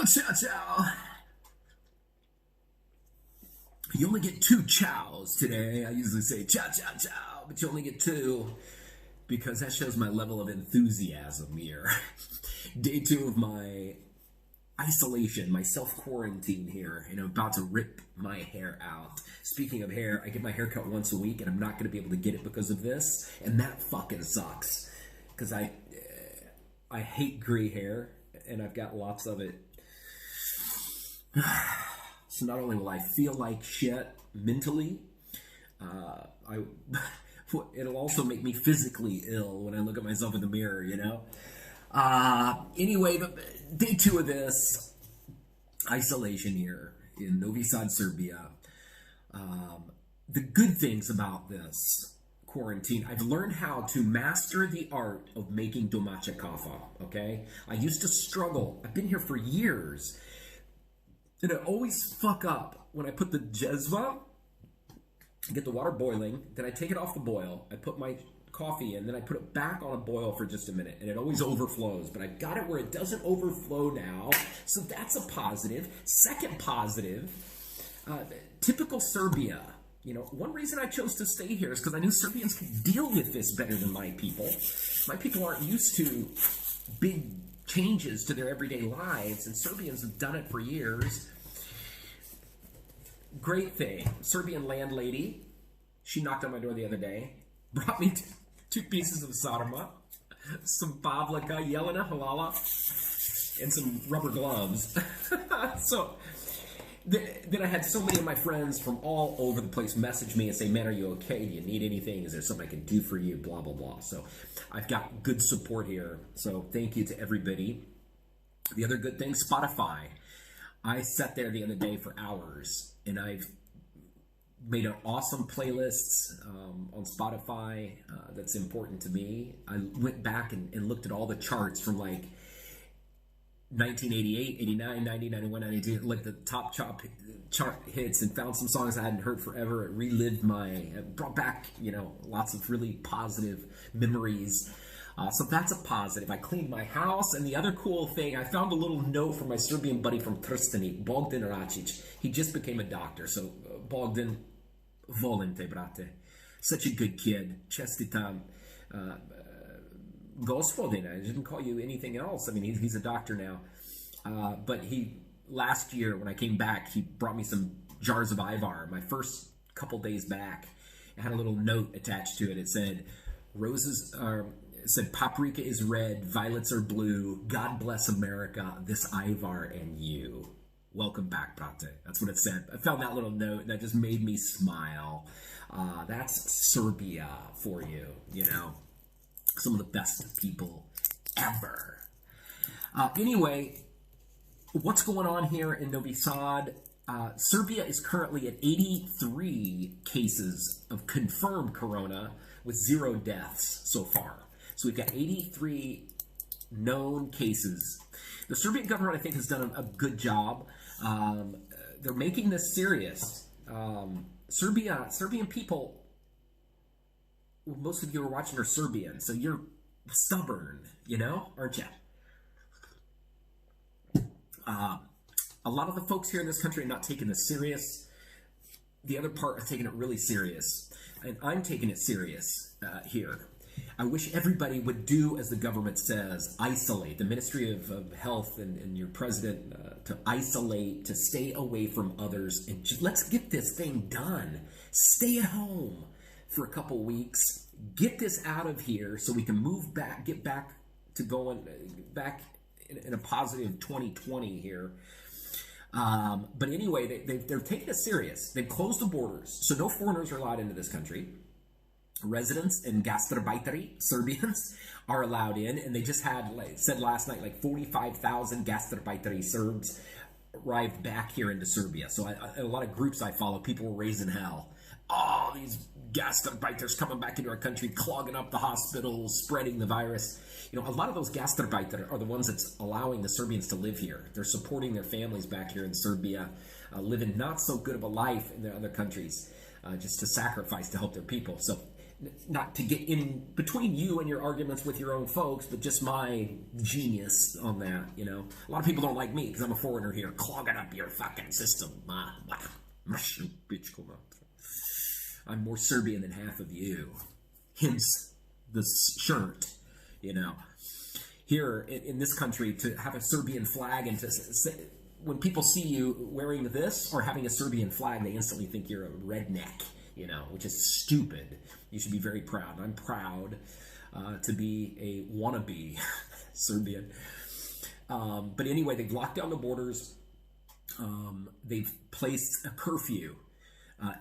Ciao, ciao. You only get two chows today. I usually say ciao, ciao, ciao, but you only get two because that shows my level of enthusiasm here. Day two of my isolation, my self-quarantine here, and I'm about to rip my hair out. Speaking of hair, I get my hair cut once a week, and I'm not going to be able to get it because of this, and that fucking sucks. Because I hate gray hair, and I've got lots of it. So not only will I feel like shit mentally, it'll also make me physically ill when I look at myself in the mirror, you know? Anyway, day two of this isolation here in Novi Sad, Serbia. The good things about this quarantine, I've learned how to master the art of making domaća kafa, okay? I used to struggle. I've been here for years. And I always fuck up when I put the jezva, get the water boiling, then I take it off the boil, I put my coffee in, then I put it back on a boil for just a minute, and it always overflows. But I got it where it doesn't overflow now, so that's a positive. Second positive, typical Serbia. You know, one reason I chose to stay here is because I knew Serbians could deal with this better than my people. My people aren't used to big changes to their everyday lives, and Serbians have done it for years. Great thing. Serbian landlady, she knocked on my door the other day, brought me two pieces of sarma, some pavlaka, jelena, halala, and some rubber gloves. So then I had so many of my friends from all over the place message me and say, man, are you okay? Do you need anything? Is there something I can do for you? Blah, blah, blah. So I've got good support here. So thank you to everybody. The other good thing, Spotify. I sat there the other day for hours, and I've made an awesome playlist on Spotify that's important to me. I went back and looked at all the charts from like 1988, 89, 90, 91, 92, like the top chart hits, and found some songs I hadn't heard forever. It relived brought back, you know, lots of really positive memories. So that's a positive. I cleaned my house, and the other cool thing, I found a little note from my Serbian buddy from Trstenik, Bogdan Racic. He just became a doctor, so Bogdan, volim te, brate. Such a good kid. Čestitam. Gospodin, I didn't call you anything else. I mean, he's a doctor now. But last year when I came back, he brought me some jars of Ivar. My first couple days back, it had a little note attached to it. It said, it said, paprika is red, violets are blue. God bless America, this Ivar and you. Welcome back, brate. That's what it said. I found that little note, and that just made me smile. That's Serbia for you, you know. Some of the best people ever. Anyway, what's going on here in Novi Sad? Serbia is currently at 83 cases of confirmed corona with 0 deaths so far. So we've got 83 known cases. The Serbian government, I think, has done a good job. They're making this serious. Serbian people, most of you are watching are Serbian, so you're stubborn, you know, aren't you? A lot of the folks here in this country are not taking this serious. The other part are taking it really serious, and I'm taking it serious here. I wish everybody would do as the government says, isolate. The Ministry of Health and your president to isolate, to stay away from others, and let's get this thing done. Stay at home for a couple weeks, get this out of here so we can move back, get back to going back in a positive 2020 here. But anyway, they're taking it serious. They've closed the borders, so no foreigners are allowed into this country. Residents and gastarbajteri, Serbians, are allowed in, and they just had, like said last night, like 45,000 gastarbajteri Serbs arrived back here into Serbia. So a lot of groups I follow, people were raising hell. Oh, these gastarbajters coming back into our country, clogging up the hospitals, spreading the virus. You know, a lot of those gastarbajter are the ones that's allowing the Serbians to live here. They're supporting their families back here in Serbia, living not so good of a life in their other countries, just to sacrifice to help their people. So not to get in between you and your arguments with your own folks, but just my genius on that, you know. A lot of people don't like me because I'm a foreigner here, clogging up your fucking system. I'm more Serbian than half of you. Hence the shirt, you know. Here in this country, to have a Serbian flag and to say, when people see you wearing this or having a Serbian flag, they instantly think you're a redneck, you know, which is stupid. You should be very proud. I'm proud to be a wannabe Serbian. But anyway, they've locked down the borders. They've placed a curfew.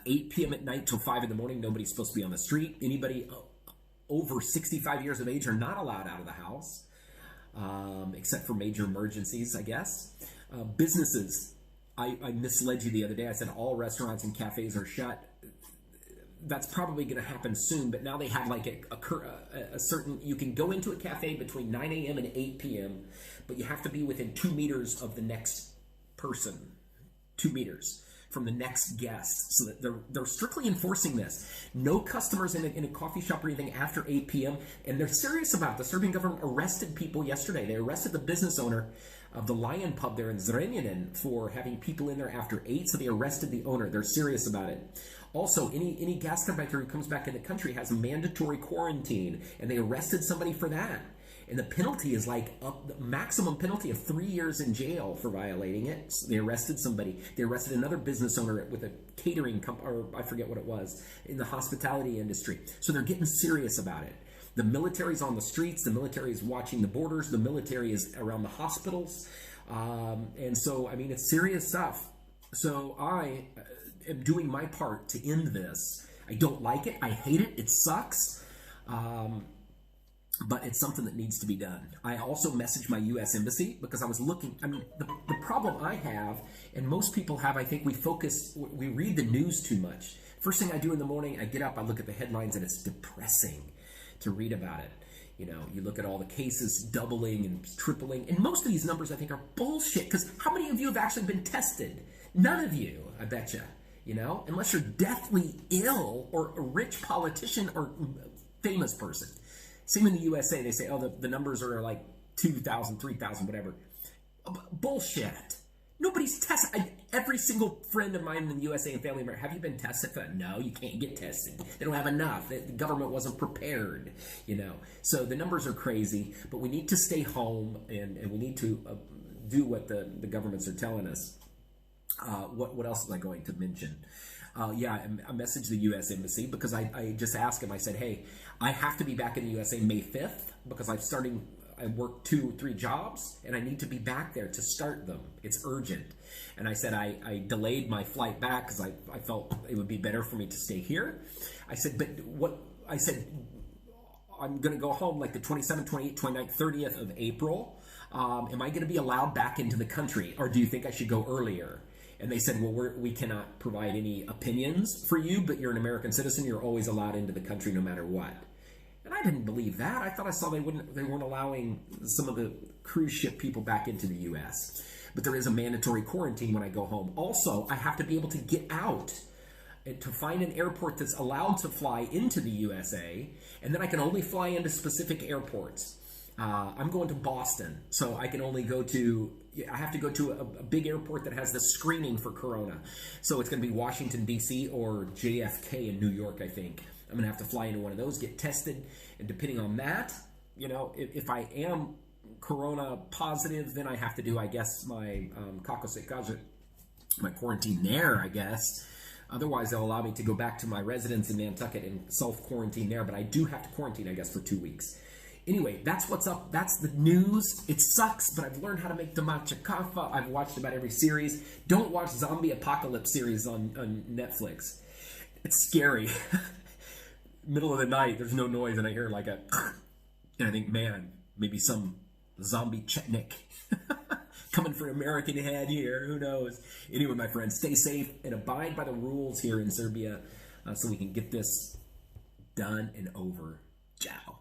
8 p.m. at night till 5 in the morning. Nobody's supposed to be on the street. Anybody over 65 years of age are not allowed out of the house, except for major emergencies, I guess. Businesses. I misled you the other day. I said all restaurants and cafes are shut. That's probably going to happen soon, but now they have like a certain, you can go into a cafe between 9 a.m. and 8 p.m., but you have to be within 2 meters of the next person, 2 meters from the next guest. So that they're strictly enforcing this. No customers in a coffee shop or anything after 8 p.m., and they're serious about it. The Serbian government arrested people yesterday. They arrested the business owner of the Lion Pub there in Zrenjanin for having people in there after 8, so they arrested the owner. They're serious about it. Also, any gas contractor who comes back in the country has a mandatory quarantine, and they arrested somebody for that. And the penalty is like the maximum penalty of 3 years in jail for violating it. So they arrested somebody. They arrested another business owner with a catering company, or I forget what it was, in the hospitality industry. So they're getting serious about it. The military's on the streets. The military is watching the borders. The military is around the hospitals. And so, I mean, it's serious stuff. So I am doing my part to end this. I don't like it. I hate it. It sucks. But it's something that needs to be done. I also messaged my U.S. Embassy because I was looking. I mean, the problem I have, and most people have, I think we read the news too much. First thing I do in the morning, I get up, I look at the headlines, and it's depressing to read about it. You know, you look at all the cases doubling and tripling, and most of these numbers I think are bullshit, because how many of you have actually been tested? None of you, I bet you. You know, unless you're deathly ill or a rich politician or famous person. Same in the USA, they say, oh, the numbers are like 2,000, 3,000, whatever. Bullshit. Nobody's tested. Every single friend of mine in the USA and family member, have you been tested? No, you can't get tested. They don't have enough. The government wasn't prepared, you know. So the numbers are crazy, but we need to stay home and we need to do what the governments are telling us. What else was I going to mention? Yeah, I messaged the U.S. Embassy because I just asked him, I said, hey, I have to be back in the USA May 5th because I work 2 or 3 jobs and I need to be back there to start them. It's urgent. And I said I delayed my flight back because I felt it would be better for me to stay here. I said, but I said, I'm going to go home like the 27th, 28th, 29th, 30th of April. Am I going to be allowed back into the country, or do you think I should go earlier? And they said, well, we cannot provide any opinions for you, but you're an American citizen. You're always allowed into the country no matter what. And I didn't believe that. I thought I saw they weren't allowing some of the cruise ship people back into the U.S. But there is a mandatory quarantine when I go home. Also, I have to be able to get out and to find an airport that's allowed to fly into the USA, and then I can only fly into specific airports. I'm going to Boston, so I can only go to, I have to go to a big airport that has the screening for Corona. So it's going to be Washington, D.C. or JFK in New York, I think. I'm going to have to fly into one of those, get tested, and depending on that, you know, if I am Corona positive, then I have to do, I guess, my my quarantine there, I guess. Otherwise, they'll allow me to go back to my residence in Nantucket and self-quarantine there, but I do have to quarantine, I guess, for 2 weeks. Anyway, that's what's up. That's the news. It sucks, but I've learned how to make domaća kafa. I've watched about every series. Don't watch zombie apocalypse series on Netflix. It's scary. Middle of the night, there's no noise, and I hear like a, and I think, man, maybe some zombie Chetnik coming for American head here. Who knows? Anyway, my friends, stay safe and abide by the rules here in Serbia so we can get this done and over. Ciao.